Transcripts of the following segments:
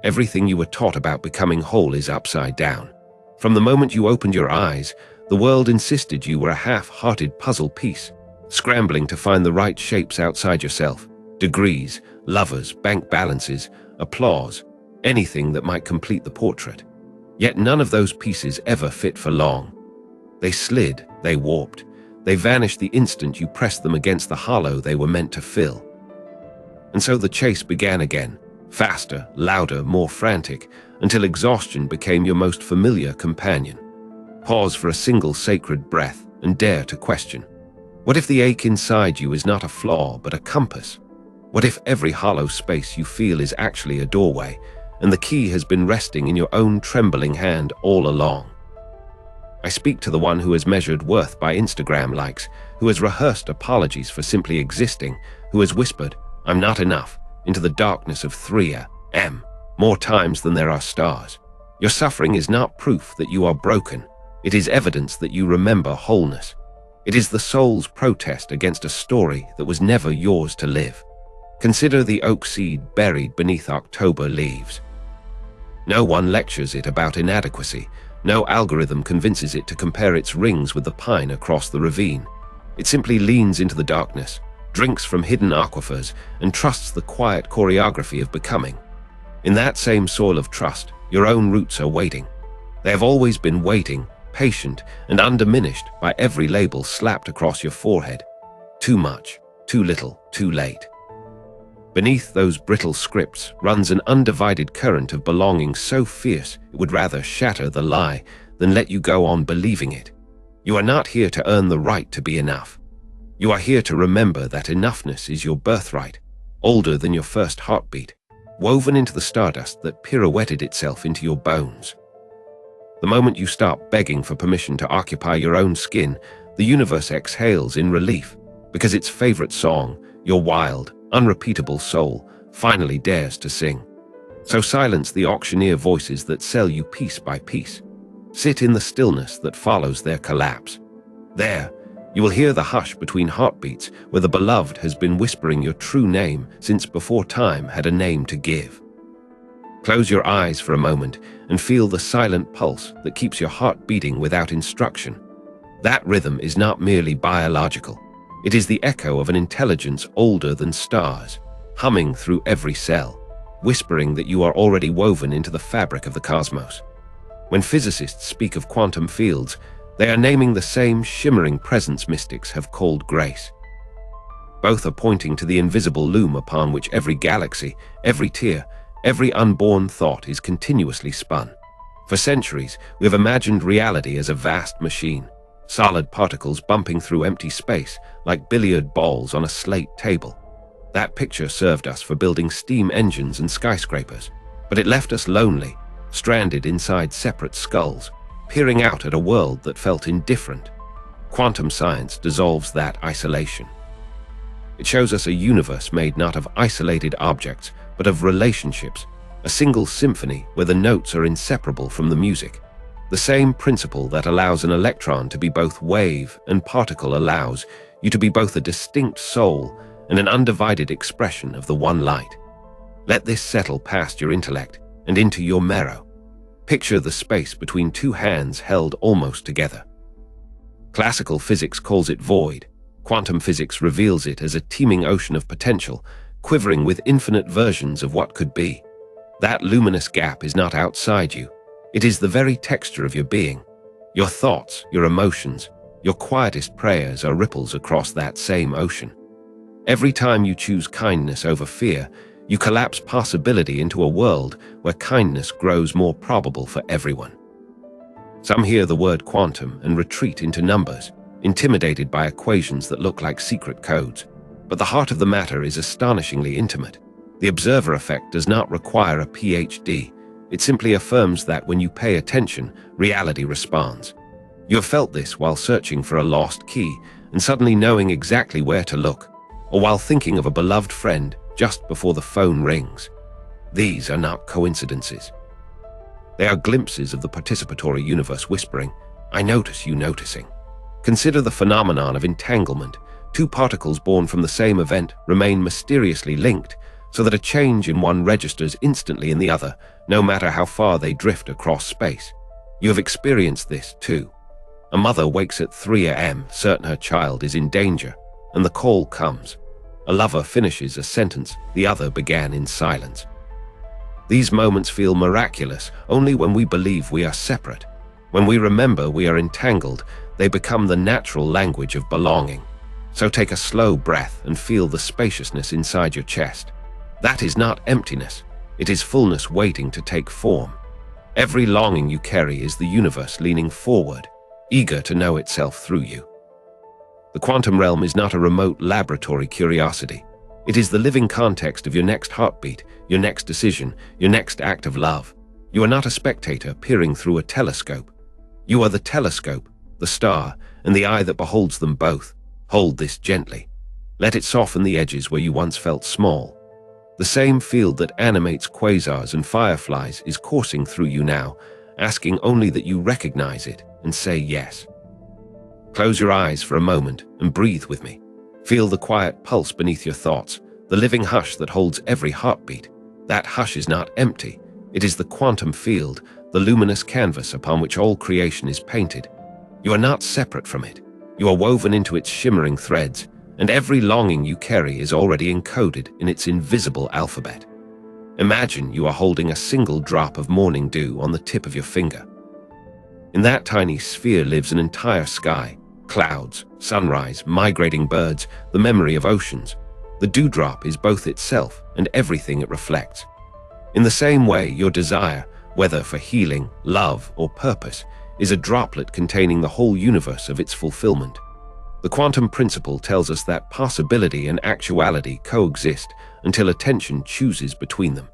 Everything you were taught about becoming whole is upside down. From the moment you opened your eyes, the world insisted you were a half-hearted puzzle piece, scrambling to find the right shapes outside yourself. Degrees, lovers, bank balances, applause, anything that might complete the portrait. Yet none of those pieces ever fit for long. They slid, they warped, they vanished the instant you pressed them against the hollow they were meant to fill. And so the chase began again, faster, louder, more frantic, until exhaustion became your most familiar companion. Pause for a single sacred breath and dare to question. What if the ache inside you is not a flaw but a compass? What if every hollow space you feel is actually a doorway, and the key has been resting in your own trembling hand all along? I speak to the one who has measured worth by Instagram likes, who has rehearsed apologies for simply existing, who has whispered, "I'm not enough," into the darkness of 3 a.m. more times than there are stars. Your suffering is not proof that you are broken. It is evidence that you remember wholeness. It is the soul's protest against a story that was never yours to live. Consider the oak seed buried beneath October leaves. No one lectures it about inadequacy. No algorithm convinces it to compare its rings with the pine across the ravine. It simply leans into the darkness, drinks from hidden aquifers, and trusts the quiet choreography of becoming. In that same soil of trust, your own roots are waiting. They have always been waiting, patient and undiminished by every label slapped across your forehead. Too much, too little, too late. Beneath those brittle scripts runs an undivided current of belonging so fierce it would rather shatter the lie than let you go on believing it. You are not here to earn the right to be enough. You are here to remember that enoughness is your birthright, older than your first heartbeat, woven into the stardust that pirouetted itself into your bones. The moment you start begging for permission to occupy your own skin, the universe exhales in relief, because its favorite song, your wild, unrepeatable soul, finally dares to sing. So silence the auctioneer voices that sell you piece by piece. Sit in the stillness that follows their collapse. There, you will hear the hush between heartbeats where the beloved has been whispering your true name since before time had a name to give. Close your eyes for a moment and feel the silent pulse that keeps your heart beating without instruction. That rhythm is not merely biological. It is the echo of an intelligence older than stars, humming through every cell, whispering that you are already woven into the fabric of the cosmos. When physicists speak of quantum fields, they are naming the same shimmering presence mystics have called grace. Both are pointing to the invisible loom upon which every galaxy, every tear, every unborn thought is continuously spun. For centuries, we have imagined reality as a vast machine, solid particles bumping through empty space like billiard balls on a slate table. That picture served us for building steam engines and skyscrapers, but it left us lonely, stranded inside separate skulls, peering out at a world that felt indifferent. Quantum science dissolves that isolation. It shows us a universe made not of isolated objects, but of relationships, a single symphony where the notes are inseparable from the music. The same principle that allows an electron to be both wave and particle allows you to be both a distinct soul and an undivided expression of the one light. Let this settle past your intellect and into your marrow. Picture the space between two hands held almost together. Classical physics calls it void. Quantum physics reveals it as a teeming ocean of potential, quivering with infinite versions of what could be. That luminous gap is not outside you. It is the very texture of your being. Your thoughts, your emotions, your quietest prayers are ripples across that same ocean. Every time you choose kindness over fear, you collapse possibility into a world where kindness grows more probable for everyone. Some hear the word quantum and retreat into numbers, intimidated by equations that look like secret codes. But the heart of the matter is astonishingly intimate. The observer effect does not require a PhD. It simply affirms that when you pay attention, reality responds. You have felt this while searching for a lost key and suddenly knowing exactly where to look, or while thinking of a beloved friend just before the phone rings. These are not coincidences. They are glimpses of the participatory universe whispering, "I notice you noticing." Consider the phenomenon of entanglement. Two particles born from the same event remain mysteriously linked, so that a change in one registers instantly in the other, no matter how far they drift across space. You have experienced this too. A mother wakes at 3 a.m., certain her child is in danger, and the call comes. A lover finishes a sentence the other began in silence. These moments feel miraculous only when we believe we are separate. When we remember we are entangled, they become the natural language of belonging. So take a slow breath and feel the spaciousness inside your chest. That is not emptiness. It is fullness waiting to take form. Every longing you carry is the universe leaning forward, eager to know itself through you. The quantum realm is not a remote laboratory curiosity. It is the living context of your next heartbeat, your next decision, your next act of love. You are not a spectator peering through a telescope. You are the telescope, the star, and the eye that beholds them both. Hold this gently. Let it soften the edges where you once felt small. The same field that animates quasars and fireflies is coursing through you now, asking only that you recognize it and say yes. Close your eyes for a moment and breathe with me. Feel the quiet pulse beneath your thoughts, the living hush that holds every heartbeat. That hush is not empty. It is the quantum field, the luminous canvas upon which all creation is painted. You are not separate from it. You are woven into its shimmering threads, and every longing you carry is already encoded in its invisible alphabet. Imagine you are holding a single drop of morning dew on the tip of your finger. In that tiny sphere lives an entire sky, clouds, sunrise, migrating birds, the memory of oceans. The dewdrop is both itself and everything it reflects. In the same way, your desire, whether for healing, love, or purpose, is a droplet containing the whole universe of its fulfillment. The quantum principle tells us that possibility and actuality coexist until attention chooses between them.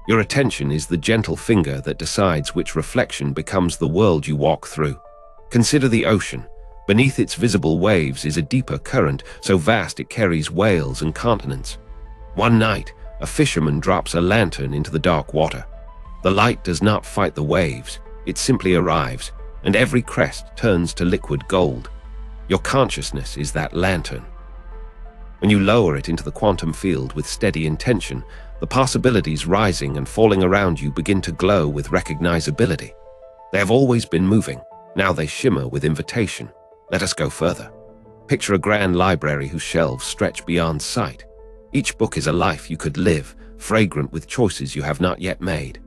Your attention is the gentle finger that decides which reflection becomes the world you walk through. Consider the ocean. Beneath its visible waves is a deeper current, so vast it carries whales and continents. One night, a fisherman drops a lantern into the dark water. The light does not fight the waves, it simply arrives, and every crest turns to liquid gold. Your consciousness is that lantern. When you lower it into the quantum field with steady intention, the possibilities rising and falling around you begin to glow with recognizability. They have always been moving. Now they shimmer with invitation. Let us go further. Picture a grand library whose shelves stretch beyond sight. Each book is a life you could live, fragrant with choices you have not yet made.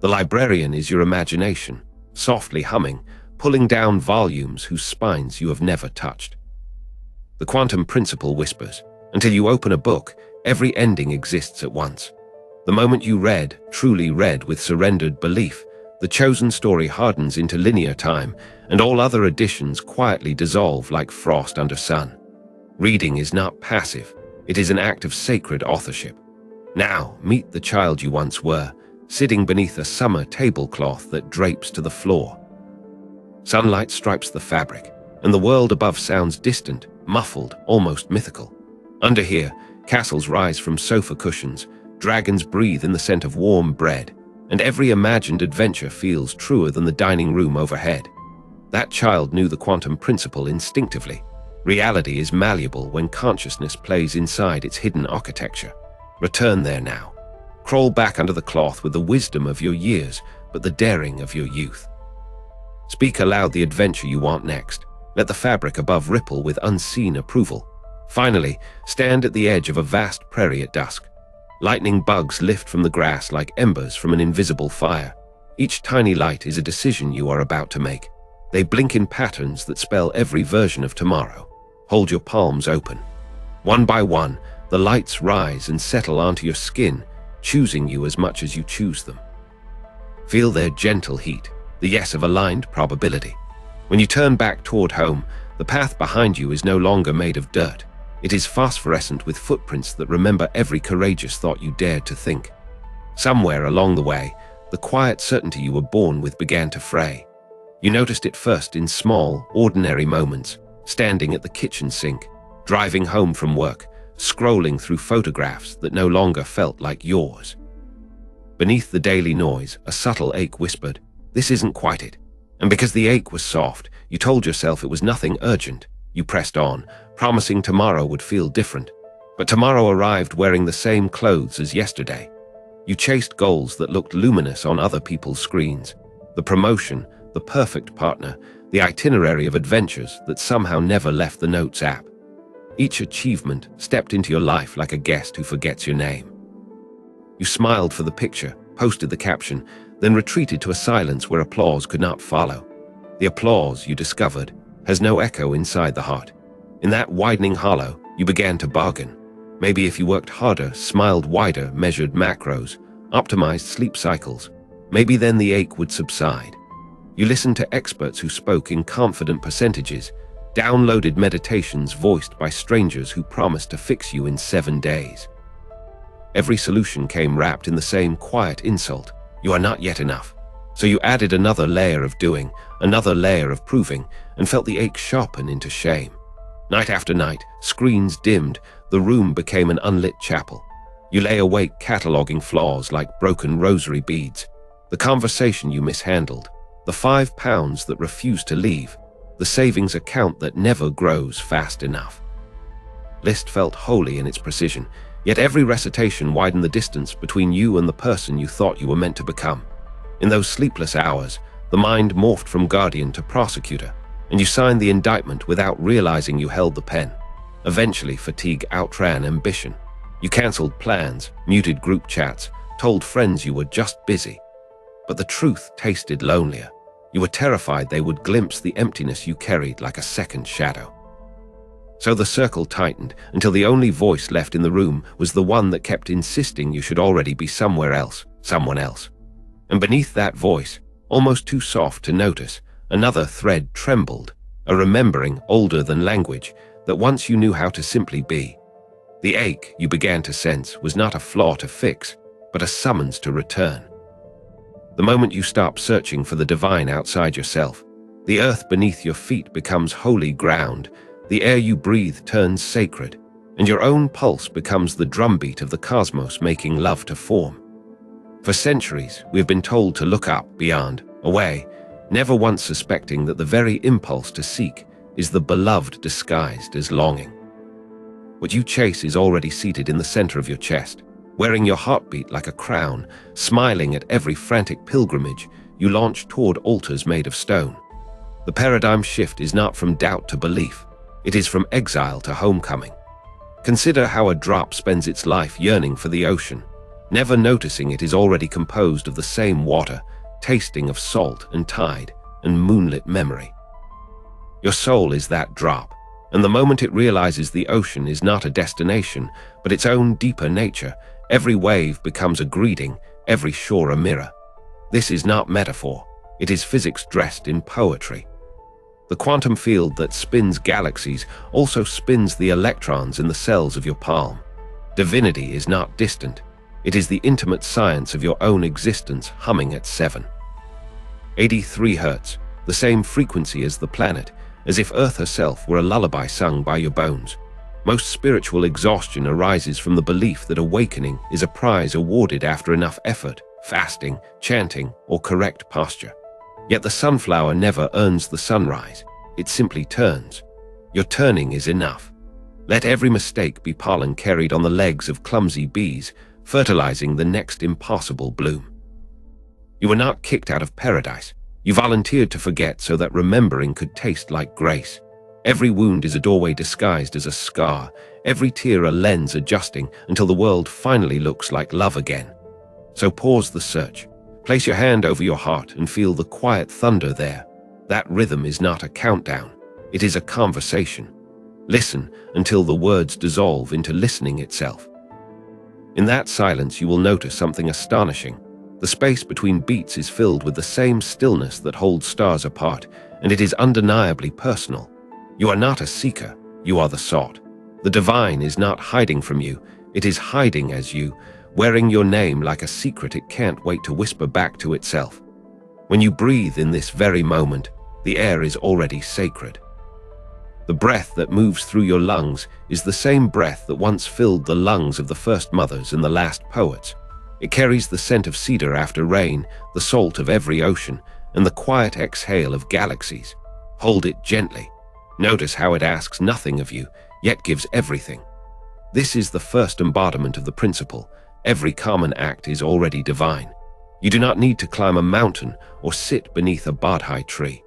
The librarian is your imagination, softly humming, pulling down volumes whose spines you have never touched. The quantum principle whispers, until you open a book, every ending exists at once. The moment you read, truly read with surrendered belief, the chosen story hardens into linear time, and all other additions quietly dissolve like frost under sun. Reading is not passive, it is an act of sacred authorship. Now, meet the child you once were, sitting beneath a summer tablecloth that drapes to the floor. Sunlight stripes the fabric, and the world above sounds distant, muffled, almost mythical. Under here, castles rise from sofa cushions, dragons breathe in the scent of warm bread, and every imagined adventure feels truer than the dining room overhead. That child knew the quantum principle instinctively. Reality is malleable when consciousness plays inside its hidden architecture. Return there now. Crawl back under the cloth with the wisdom of your years, but the daring of your youth. Speak aloud the adventure you want next. Let the fabric above ripple with unseen approval. Finally, stand at the edge of a vast prairie at dusk. Lightning bugs lift from the grass like embers from an invisible fire. Each tiny light is a decision you are about to make. They blink in patterns that spell every version of tomorrow. Hold your palms open. One by one, the lights rise and settle onto your skin, choosing you as much as you choose them. Feel their gentle heat, the yes of aligned probability. When you turn back toward home, the path behind you is no longer made of dirt. It is phosphorescent with footprints that remember every courageous thought you dared to think. Somewhere along the way, the quiet certainty you were born with began to fray. You noticed it first in small, ordinary moments, standing at the kitchen sink, driving home from work, scrolling through photographs that no longer felt like yours. Beneath the daily noise, a subtle ache whispered, "This isn't quite it." And because the ache was soft, you told yourself it was nothing urgent. You pressed on, promising tomorrow would feel different. But tomorrow arrived wearing the same clothes as yesterday. You chased goals that looked luminous on other people's screens. The promotion, the perfect partner, the itinerary of adventures that somehow never left the Notes app. Each achievement stepped into your life like a guest who forgets your name. You smiled for the picture, posted the caption, then retreated to a silence where applause could not follow. The applause, you discovered, has no echo inside the heart. In that widening hollow, you began to bargain. Maybe if you worked harder, smiled wider, measured macros, optimized sleep cycles, maybe then the ache would subside. You listened to experts who spoke in confident percentages, downloaded meditations voiced by strangers who promised to fix you in 7 days. Every solution came wrapped in the same quiet insult: you are not yet enough. So you added another layer of doing, another layer of proving, and felt the ache sharpen into shame. Night after night, screens dimmed, the room became an unlit chapel. You lay awake cataloging flaws like broken rosary beads, the conversation you mishandled, the 5 pounds that refused to leave, the savings account that never grows fast enough. List felt holy in its precision, yet every recitation widened the distance between you and the person you thought you were meant to become. In those sleepless hours, the mind morphed from guardian to prosecutor, and you signed the indictment without realizing you held the pen. Eventually, fatigue outran ambition. You cancelled plans, muted group chats, told friends you were just busy. But the truth tasted lonelier. You were terrified they would glimpse the emptiness you carried like a second shadow. So the circle tightened until the only voice left in the room was the one that kept insisting you should already be somewhere else, someone else. And beneath that voice, almost too soft to notice, another thread trembled, a remembering older than language that once you knew how to simply be. The ache you began to sense was not a flaw to fix, but a summons to return. The moment you stop searching for the divine outside yourself, the earth beneath your feet becomes holy ground, the air you breathe turns sacred, and your own pulse becomes the drumbeat of the cosmos making love to form. For centuries, we've been told to look up, beyond, away, never once suspecting that the very impulse to seek is the beloved disguised as longing. What you chase is already seated in the center of your chest, wearing your heartbeat like a crown, smiling at every frantic pilgrimage you launch toward altars made of stone. The paradigm shift is not from doubt to belief, it is from exile to homecoming. Consider how a drop spends its life yearning for the ocean, never noticing it is already composed of the same water, tasting of salt and tide and moonlit memory. Your soul is that drop, and the moment it realizes the ocean is not a destination, but its own deeper nature, every wave becomes a greeting, every shore a mirror. This is not metaphor, it is physics dressed in poetry. The quantum field that spins galaxies also spins the electrons in the cells of your palm. Divinity is not distant, it is the intimate science of your own existence humming at 783 Hertz, the same frequency as the planet, as if Earth herself were a lullaby sung by your bones. Most spiritual exhaustion arises from the belief that awakening is a prize awarded after enough effort, fasting, chanting, or correct posture. Yet the sunflower never earns the sunrise, it simply turns. Your turning is enough. Let every mistake be pollen carried on the legs of clumsy bees, fertilizing the next impossible bloom. You were not kicked out of paradise. You volunteered to forget so that remembering could taste like grace. Every wound is a doorway disguised as a scar, every tear a lens adjusting until the world finally looks like love again. So pause the search. Place your hand over your heart and feel the quiet thunder there. That rhythm is not a countdown, it is a conversation. Listen until the words dissolve into listening itself. In that silence you will notice something astonishing. The space between beats is filled with the same stillness that holds stars apart, and it is undeniably personal. You are not a seeker, you are the sought. The divine is not hiding from you, it is hiding as you, wearing your name like a secret it can't wait to whisper back to itself. When you breathe in this very moment, the air is already sacred. The breath that moves through your lungs is the same breath that once filled the lungs of the first mothers and the last poets. It carries the scent of cedar after rain, the salt of every ocean, and the quiet exhale of galaxies. Hold it gently. Notice how it asks nothing of you, yet gives everything. This is the first embodiment of the principle. Every common act is already divine. You do not need to climb a mountain or sit beneath a bodhi tree.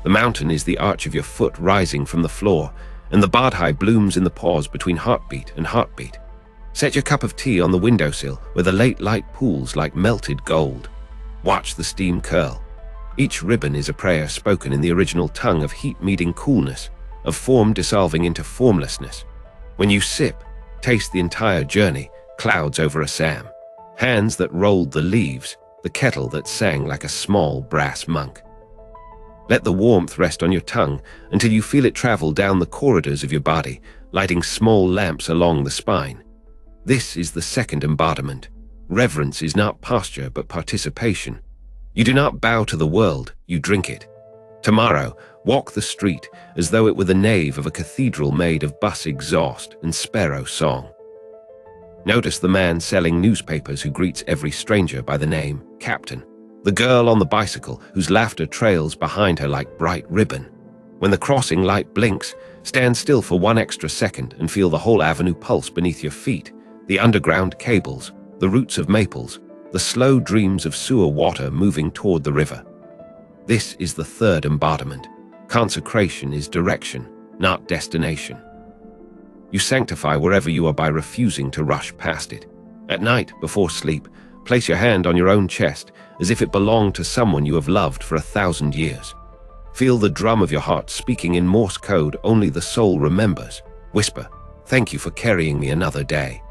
The mountain is the arch of your foot rising from the floor, and the bodhi blooms in the pause between heartbeat and heartbeat. Set your cup of tea on the windowsill where the late light pools like melted gold. Watch the steam curl. Each ribbon is a prayer spoken in the original tongue of heat meeting coolness, of form dissolving into formlessness. When you sip, taste the entire journey, clouds over Assam, hands that rolled the leaves, the kettle that sang like a small brass monk. Let the warmth rest on your tongue until you feel it travel down the corridors of your body, lighting small lamps along the spine. This is the second embodiment. Reverence is not posture but participation. You do not bow to the world, you drink it. Tomorrow, walk the street as though it were the nave of a cathedral made of bus exhaust and sparrow song. Notice the man selling newspapers who greets every stranger by the name Captain. The girl on the bicycle whose laughter trails behind her like bright ribbon. When the crossing light blinks, stand still for 1 extra second and feel the whole avenue pulse beneath your feet. The underground cables, the roots of maples, the slow dreams of sewer water moving toward the river. This is the third embodiment. Consecration is direction, not destination. You sanctify wherever you are by refusing to rush past it. At night, before sleep, place your hand on your own chest as if it belonged to someone you have loved for 1,000 years. Feel the drum of your heart speaking in Morse code only the soul remembers. Whisper, "Thank you for carrying me another day."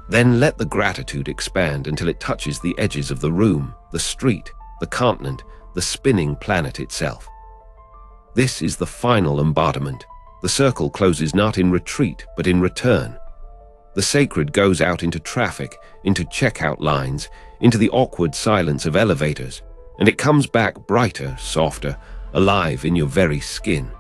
Then let the gratitude expand until it touches the edges of the room, the street, the continent, the spinning planet itself. This is the final embodiment. The circle closes not in retreat, but in return. The sacred goes out into traffic, into checkout lines, into the awkward silence of elevators, and it comes back brighter, softer, alive in your very skin.